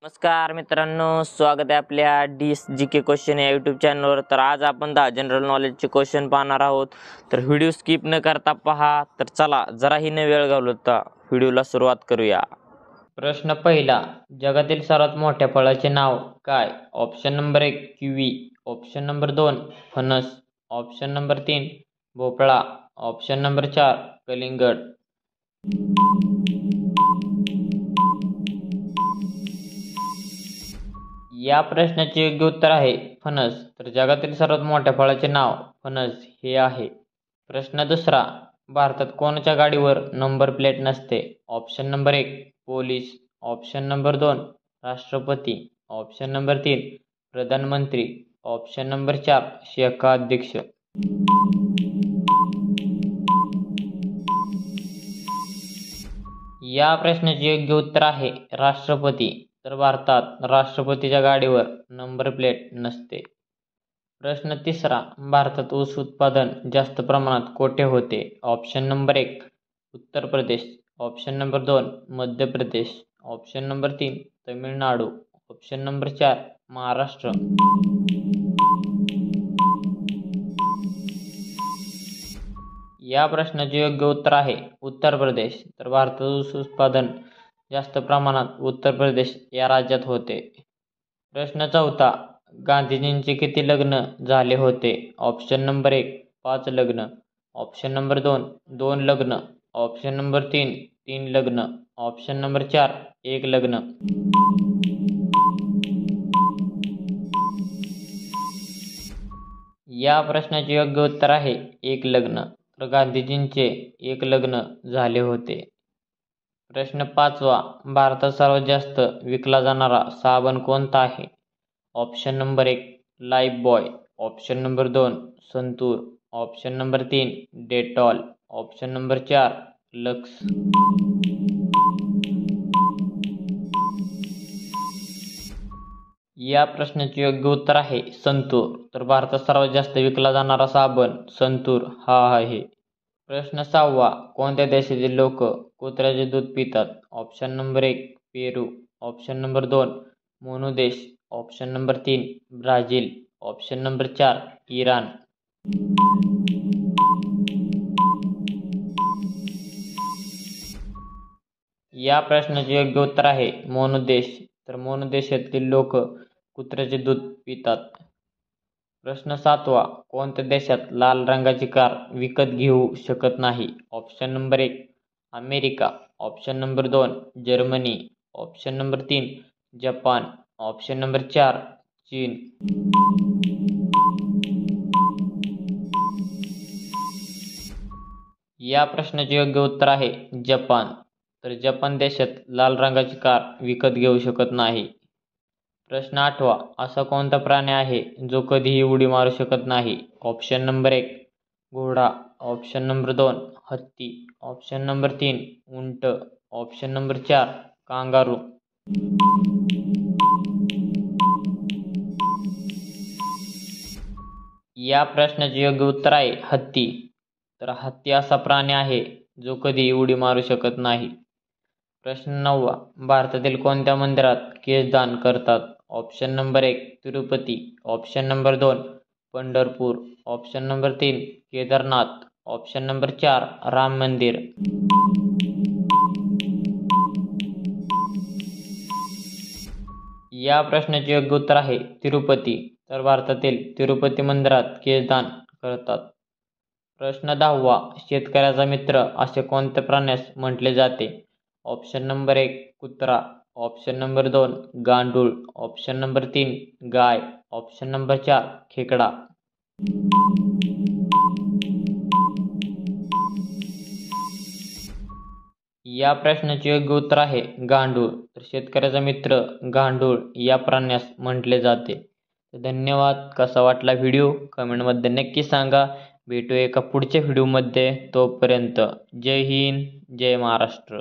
नमस्कार मित्रांनो, स्वागत आहे आपल्या DSGK क्वेश्चन या यूट्यूब चॅनलवर. तर आज आपण 10 जनरल नॉलेजचे क्वेश्चन पाहणार आहोत. तर व्हिडिओ स्किप न करता पहा. तर चला जराही न वेळ घालवता व्हिडिओला सुरुवात करूया. प्रश्न पहिला, जगातील सर्वात मोठ्या फळाचे नाव काय? Option number 1 kiwi, option number 2 फणस, ऑप्शन नंबर 3 भोपळा, ऑप्शन नंबर 4 कलिंगड. या प्रश्नाचे योग्य उत्तर आहे फणस. तर जगातील सर्वात मोठ्या फळाचे नाव फणस हे आहे. प्रश्न दुसरा, भारतात कोणत्या गाडीवर नंबर प्लेट नसते? Option number 1 police, option number 2 राष्ट्रपती, ऑप्शन नंबर 3 प्रधानमंत्री, ऑप्शन नंबर 4 शाखाध्यक्ष. या प्रश्नाचे योग्य उत्तर आहे राष्ट्रपती. तर भारतात राष्ट्रपतीच्या गाडीवर नंबर प्लेट नसते. प्रश्न तिसरा, भारतात ऊस उत्पादन जास्त प्रमाणात कोठे होते? Option number 1 Uttar Pradesh, option number 2 Madhya Pradesh, option number 3 Tamil Nadu, option number 4 Maharashtra. या प्रश्नाचे योग्य उत्तर आहे उत्तर प्रदेश. तर भारतात ऊस उत्पादन जास्त प्रमाणात उत्तर प्रदेश या राज्यात होते. प्रश्न चौथा, गांधीजींचे किती लग्न झाले होते? ऑप्शन नंबर 1 5 लग्न, ऑप्शन नंबर 2 2 लग्न, ऑप्शन नंबर 3 3 लग्न, ऑप्शन नंबर 4 1 लग्न. या प्रश्नाचे योग्य उत्तर आहे 1 लग्न. तर गांधीजींचे 1 लग्न झाले होते. प्रश्न पाचवा, भारतात सर्वात जास्त विकला जाणारा साबण कोणता आहे? Option number 1 life boy, option number 2 santoor, option number 3 Dettol, option number 4 lux. या प्रश्नाचे योग्य उत्तर आहे संतूर. तर भारतात सर्वात जास्त विकला जाणारा साबण संतूर हा आहे. प्रश्न सहावा, कोणत्या देशातील लोक कुत्र्याचे दूध पितात? ऑप्शन नंबर 1 पेरू, ऑप्शन नंबर 2 मोनू देश, option number 3 Brazil, option number 4 Iran. या प्रश्नाचे योग्य उत्तर आहे मोनू देश. तर मोनू देशातील लोक कुत्र्याचे दूध पितात. प्रश्न सातवा, कोणत्या देशात लाल रंगाची कार विकत घेऊ शकत नाही? Option number 1 America, option number 2 Germany, option number 3 Japan, option number 4 चीन. या प्रश्नाचे योग्य उत्तर आहे जपान. तर जपान देशात लाल रंगाची कार विकत घेऊ शकत नाही. प्रश्न आठवा, असा कोणता प्राणी आहे जो कधीही उडी मारू शकत नाही? ऑप्शन नंबर 1 घोडा, ऑप्शन नंबर 2 हत्ती, ऑप्शन नंबर 3 उंट, ऑप्शन नंबर 4 कांगारू. या प्रश्नाचे योग्य उत्तर आहे हत्ती. तर हत्ती असा प्राणी आहे जो कधीही उडी मारू शकत नाही. प्रश्न नववा, भारतातील कोणत्या मंदिरात केस दान करतात? Option number 1 Tirupati, option number 2 Pandharpur, option number 3 Kedarnath, option number 4 Ram मंदिर. या प्रश्नाचे योग्य उत्तर आहे तिरुपती. तर भारतातील तिरुपती मंदिरात केस दान करतात. प्रश्न 10वा, शेतकऱ्याचा मित्र असे कोणत्या प्राण्यास म्हटले जाते? ऑप्शन नंबर 1 कुत्रा, ऑप्शन नंबर 2 गांडूळ, ऑप्शन नंबर 3 गाय, ऑप्शन नंबर 4 खेकडा. या प्रश्नाचे योग्य उत्तर आहे गांडूळ. तर शेतकऱ्याचा मित्र गांडूळ या प्राण्यास म्हटले जाते. धन्यवाद. कसा वाटला व्हिडिओ कमेंटमध्ये नक्की सांगा. भेटूया एका पुढच्या व्हिडिओमध्ये. तोपर्यंत जय हिंद, जय महाराष्ट्र.